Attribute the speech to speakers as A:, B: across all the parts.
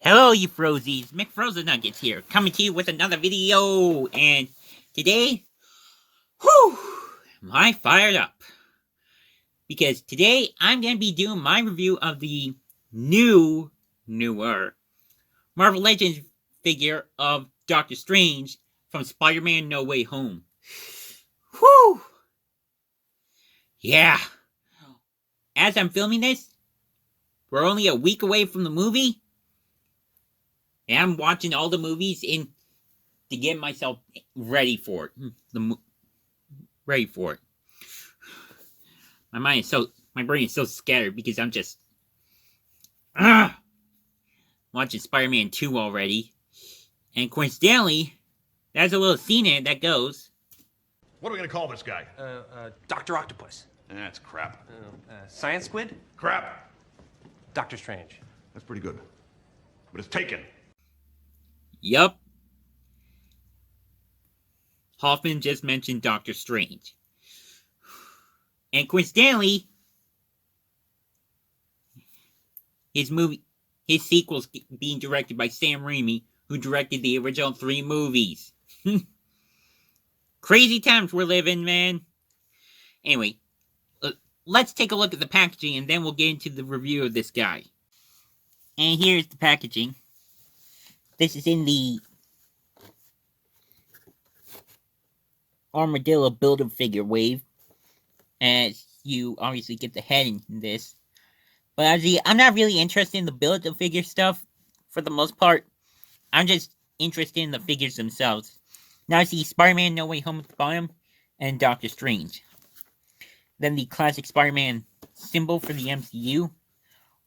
A: Hello, you Frozies. McFrozenuggets here, coming to you with another video. And today, whew, am I fired up. Because today, I'm going to be doing my review of the newer Marvel Legends figure of Doctor Strange from Spider-Man No Way Home. Whew! Yeah. As I'm filming this, we're only a week away from the movie. And I'm watching all the movies to get myself ready for it. Ready for it. My brain is so scattered because I'm just watching Spider-Man 2 already. And coincidentally, there's a little scene in it that goes,
B: What are we gonna call this guy?
C: Dr. Octopus.
B: That's crap.
C: Science Squid?
B: Crap.
C: Doctor Strange.
B: That's pretty good. But it's taken.
A: yup. Hoffman just mentioned Doctor Strange. And coincidentally, his sequel's being directed by Sam Raimi, who directed the original 3 movies. Crazy times we're living, man. Anyway, let's take a look at the packaging, and then we'll get into the review of this guy. And here's the packaging. This is in the Armadillo Build-A-Figure wave, as you obviously get the head in this. But actually, I'm not really interested in the Build-A-Figure stuff, for the most part. I'm just interested in the figures themselves. Now I see Spider-Man No Way Home at the bottom, and Doctor Strange. Then the classic Spider-Man symbol for the MCU.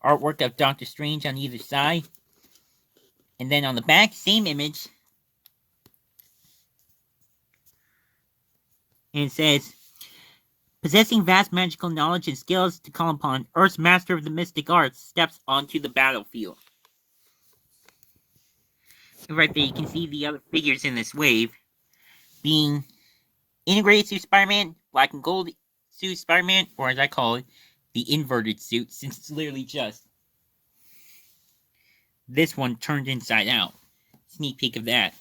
A: Artwork of Doctor Strange on either side. And then on the back, same image. And it says, possessing vast magical knowledge and skills to call upon, Earth's master of the mystic arts steps onto the battlefield. And right there, you can see the other figures in this wave being integrated suit Spider-Man, black and gold suit Spider-Man, or as I call it, the inverted suit, since it's literally just this one turned inside out. Sneak peek of that.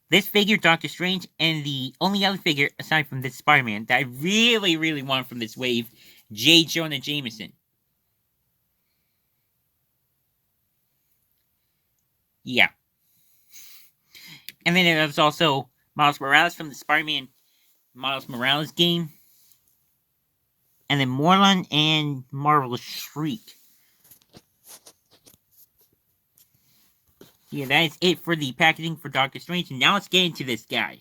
A: This figure, Doctor Strange, and the only other figure, aside from this Spider-Man, that I really, really want from this wave, J. Jonah Jameson. Yeah. And then there's also Miles Morales from the Spider-Man Miles Morales game. And then Morlun and Marvel's Shriek. Yeah, that is it for the packaging for Doctor Strange. And now let's get into this guy.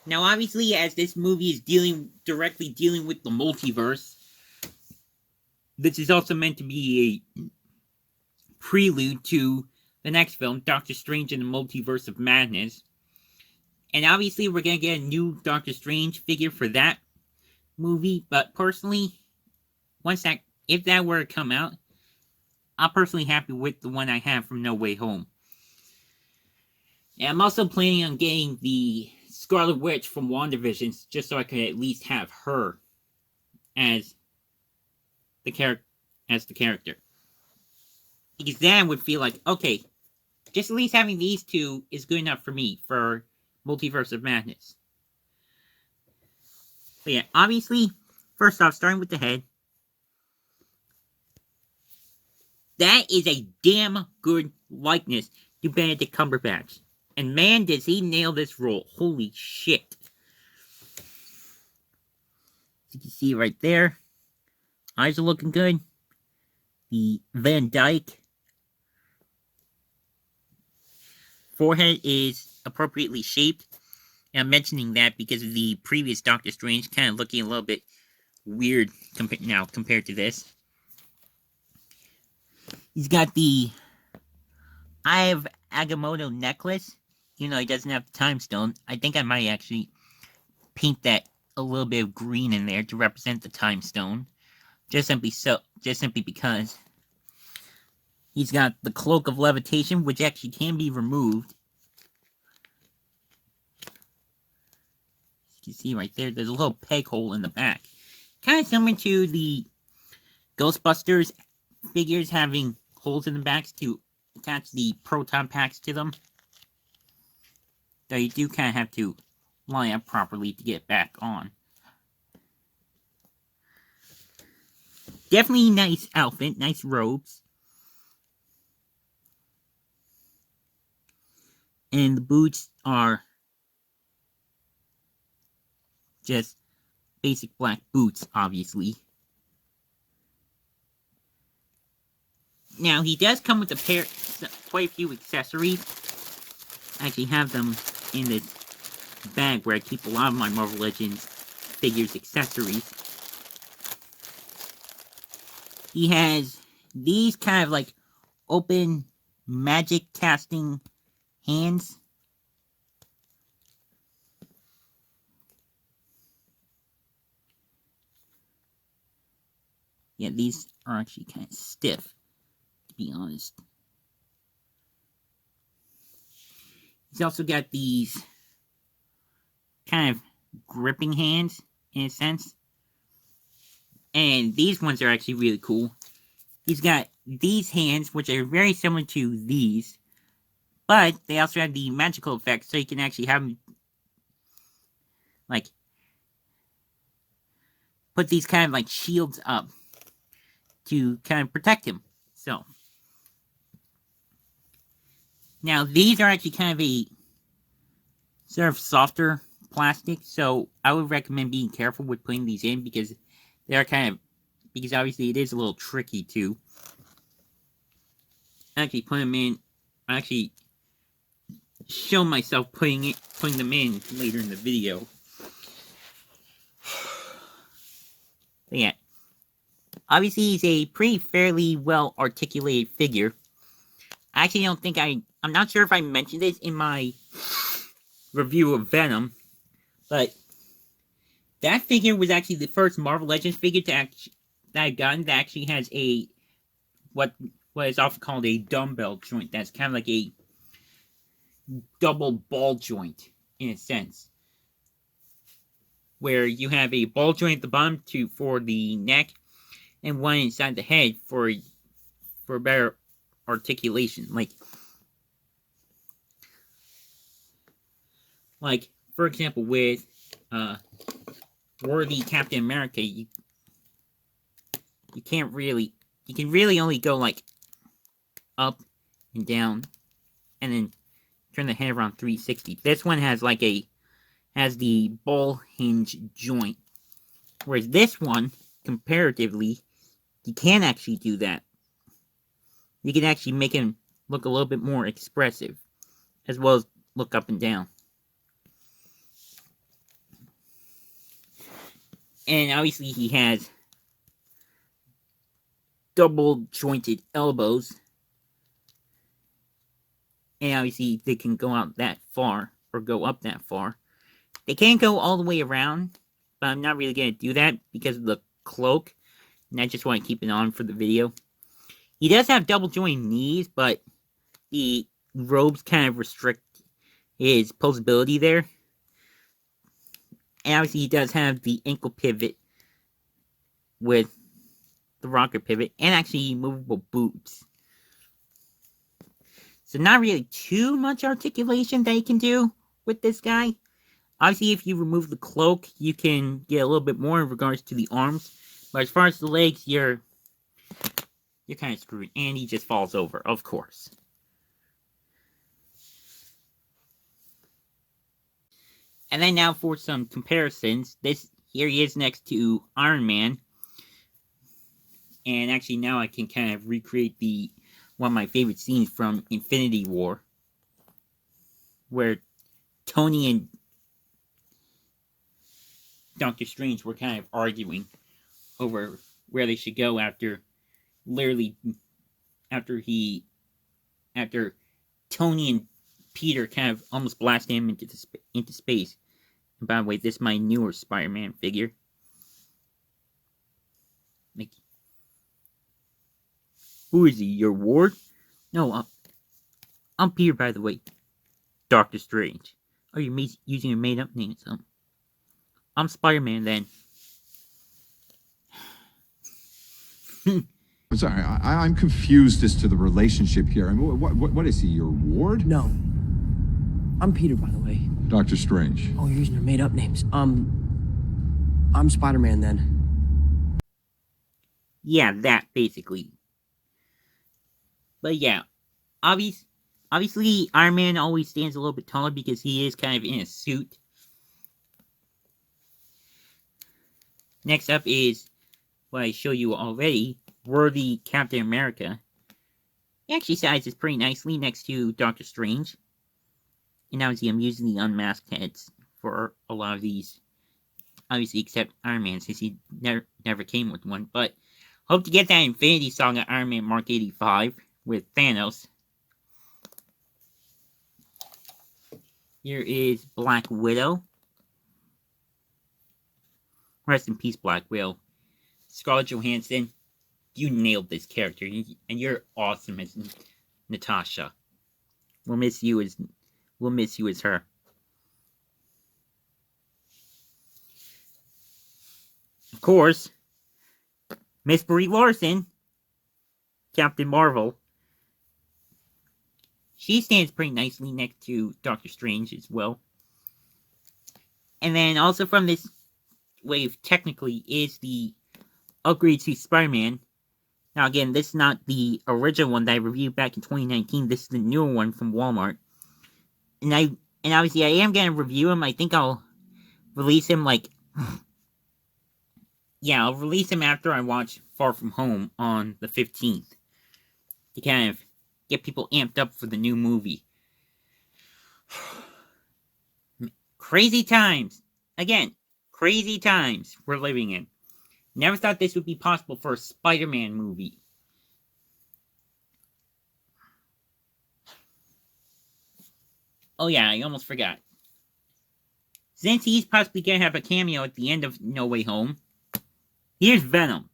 A: Now, obviously, as this movie is directly dealing with the multiverse, this is also meant to be a prelude to the next film, Doctor Strange and the Multiverse of Madness. And obviously, we're going to get a new Doctor Strange figure for that movie. But personally, if that were to come out, I'm personally happy with the one I have from No Way Home. And I'm also planning on getting the Scarlet Witch from WandaVision, just so I could at least have her as the character. Because then I would feel like, okay, just at least having these two is good enough for me for Multiverse of Madness. So yeah, obviously, first off, starting with the head. That is a damn good likeness to Benedict Cumberbatch. And man, does he nail this role. Holy shit. As you can see right there. Eyes are looking good. The Van Dyke forehead is appropriately shaped. And I'm mentioning that because of the previous Doctor Strange kind of looking a little bit weird compared to this. He's got the Eye of Agamotto necklace. Even though he doesn't have the Time Stone. I think I might actually paint that a little bit of green in there to represent the Time Stone. Just simply because. He's got the Cloak of Levitation, which actually can be removed. You can see right there, there's a little peg hole in the back. Kind of similar to the Ghostbusters figures having holes in the backs to attach the proton packs to them. Though you do kind of have to line up properly to get it back on. Definitely nice outfit, nice robes. And the boots are just basic black boots, obviously. Now, he does come with quite a few accessories. I actually have them in this bag where I keep a lot of my Marvel Legends figures accessories. He has these kind of like open magic casting hands. Yeah, these are actually kind of stiff, to be honest. He's also got these kind of gripping hands, in a sense. And these ones are actually really cool. He's got these hands, which are very similar to these. But they also have the magical effect, so you can actually have them, like, put these kind of, like, shields up to kind of protect him. So. Now, these are actually kind of a sort of softer plastic, so I would recommend being careful with putting these in because they're kind of, because obviously it is a little tricky to actually put them in. I actually show myself putting them in later in the video. But yeah, obviously he's a pretty fairly well articulated figure. I actually don't think I'm not sure if I mentioned this in my review of Venom, but that figure was actually the first Marvel Legends figure that I've gotten that actually has a what is often called a dumbbell joint. That's kind of like a double ball joint in a sense, where you have a ball joint at the bottom for the neck, and one inside the head for better articulation. Like for example, with worthy Captain America, you can really only go like up and down, and then turn the head around 360. This one has like has the ball hinge joint, whereas this one, comparatively, you can actually do that. You can actually make him look a little bit more expressive, as well as look up and down. And obviously he has double jointed elbows. And obviously they can go out that far, or go up that far. They can't go all the way around, but I'm not really going to do that because of the cloak. And I just want to keep it on for the video. He does have double jointed knees, but the robes kind of restrict his posability there. And obviously he does have the ankle pivot with the rocker pivot, and actually movable boots. So not really too much articulation that you can do with this guy. Obviously, if you remove the cloak, you can get a little bit more in regards to the arms. But as far as the legs, you're kind of screwed. And he just falls over, of course. And then now for some comparisons. Here he is next to Iron Man. And actually now I can kind of recreate one of my favorite scenes from Infinity War, where Tony and Doctor Strange were kind of arguing over where they should go after Tony and Peter kind of almost blasted him into space. And by the way, this is my newer Spider-Man figure. Who is he, your ward? No, I'm Peter, by the way. Doctor Strange. Oh, you're using your made-up name, so. I'm Spider-Man, then.
D: I'm sorry, I'm confused as to the relationship here. I mean, what is he, your ward?
E: No. I'm Peter, by the way.
D: Doctor Strange.
E: Oh, you're using your made-up names. I'm Spider-Man, then.
A: Yeah, that, basically. But yeah, obviously, Iron Man always stands a little bit taller because he is kind of in a suit. Next up is what I showed you already, Worthy Captain America. He actually sizes pretty nicely next to Doctor Strange. And obviously I'm using the unmasked heads for a lot of these. Obviously except Iron Man, since he never came with one. But hope to get that Infinity Saga Iron Man Mark 85 with Thanos. Here is Black Widow. Rest in peace, Black Widow. Scarlett Johansson, you nailed this character, and you're awesome as Natasha. We'll miss you as her. Of course, Miss Brie Larson, Captain Marvel. She stands pretty nicely next to Doctor Strange as well. And then also from this wave, technically, is the upgrade to Spider-Man. Now again, this is not the original one that I reviewed back in 2019. This is the newer one from Walmart. And obviously I am gonna review him. I think I'll release him yeah, I'll release him after I watch Far From Home on the 15th. To kind of get people amped up for the new movie. Crazy times. Again, crazy times we're living in. Never thought this would be possible for a Spider-Man movie. Oh yeah, I almost forgot. Since he's possibly gonna have a cameo at the end of No Way Home, here's Venom.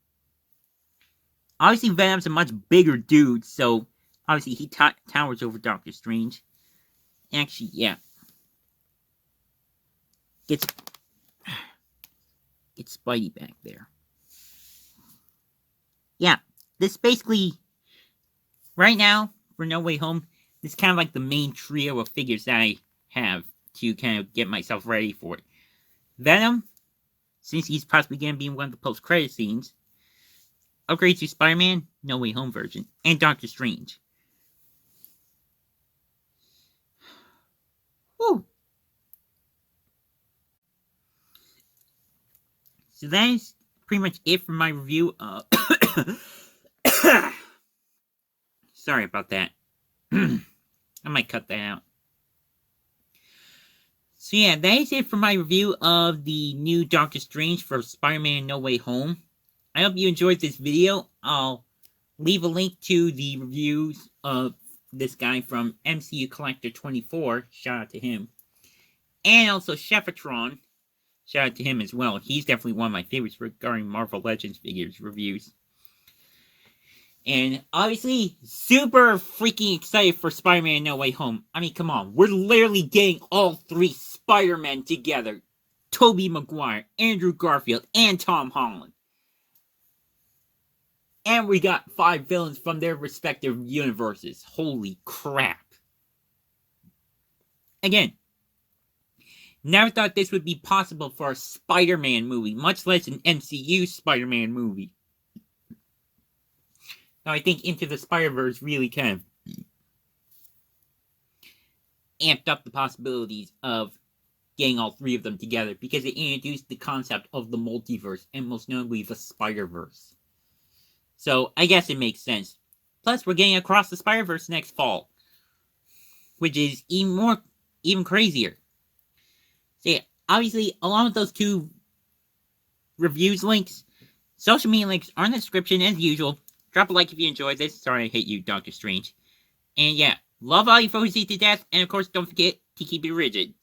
A: Obviously, Venom's a much bigger dude, so obviously he towers over Doctor Strange. Actually, yeah. Get Spidey back there. Yeah, this basically, right now, for No Way Home, this is kind of like the main trio of figures that I have to kind of get myself ready for it. Venom, since he's possibly going to be in one of the post-credit scenes. Upgrade to Spider-Man, No Way Home version, and Doctor Strange. Woo! So that is pretty much it for my review of... Sorry about that. I might cut that out. So yeah, that is it for my review of the new Doctor Strange for Spider-Man No Way Home. I hope you enjoyed this video. I'll leave a link to the reviews of this guy from MCU Collector 24. Shout out to him. And also Chefatron. Shout out to him as well. He's definitely one of my favorites regarding Marvel Legends figures reviews. And obviously, super freaking excited for Spider-Man No Way Home. I mean, come on. We're literally getting all three Spider-Men together. Tobey Maguire, Andrew Garfield, and Tom Holland. And we got 5 villains from their respective universes. Holy crap. Again, never thought this would be possible for a Spider-Man movie, much less an MCU Spider-Man movie. Now, I think Into the Spider-Verse really kind of amped up the possibilities of getting all 3 of them together, because it introduced the concept of the multiverse, and most notably the Spider-Verse. So, I guess it makes sense. Plus, we're getting Across the Spider-Verse next fall, which is even crazier. So yeah, obviously, along with those 2 reviews links, social media links are in the description as usual. Drop a like if you enjoyed this. Sorry I hate you, Doctor Strange. And yeah, love all you folks to death, and of course, don't forget to keep it rigid.